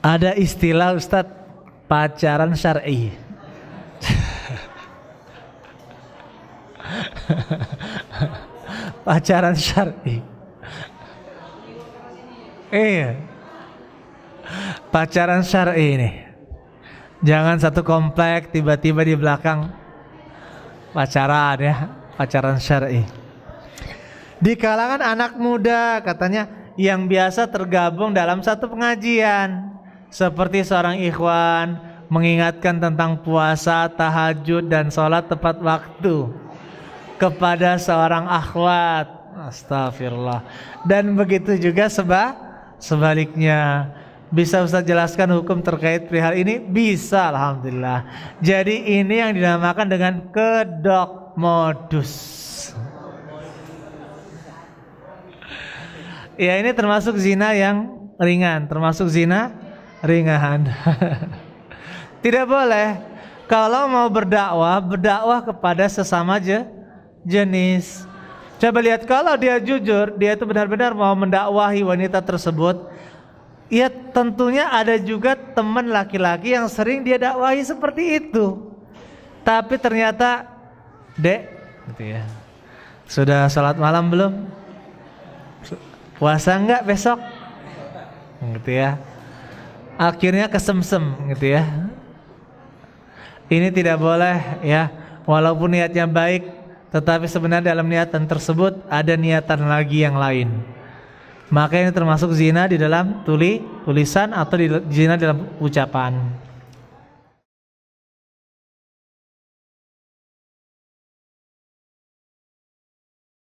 Ada istilah Ustadz, pacaran syar'i. Pacaran syar'i. Iya. Pacaran syar'i nih. Jangan satu komplek tiba-tiba di belakang pacaran ya, pacaran syar'i. Di kalangan anak muda katanya yang biasa tergabung dalam satu pengajian, seperti seorang ikhwan mengingatkan tentang puasa, tahajud dan sholat tepat waktu kepada seorang akhwat. Astagfirullah. Dan begitu juga sebaliknya. Bisa Ustaz jelaskan hukum terkait perihal ini? Bisa, alhamdulillah. Jadi ini yang dinamakan dengan kedok modus. Ya, ini termasuk zina yang ringan, termasuk zina ringan. Tidak boleh kalau mau berdakwah kepada sesama jenis. Coba lihat, kalau dia jujur, dia itu benar-benar mau mendakwahi wanita tersebut, ya tentunya ada juga teman laki-laki yang sering dia dakwahi seperti itu. Tapi ternyata, Dek, gitu ya, sudah sholat malam belum? Puasa enggak besok? Gitu ya. Akhirnya kesemsem gitu ya. Ini tidak boleh ya. Walaupun niatnya baik, tetapi sebenarnya dalam niatan tersebut ada niatan lagi yang lain. Maka ini termasuk zina di dalam tulisan atau zina dalam ucapan.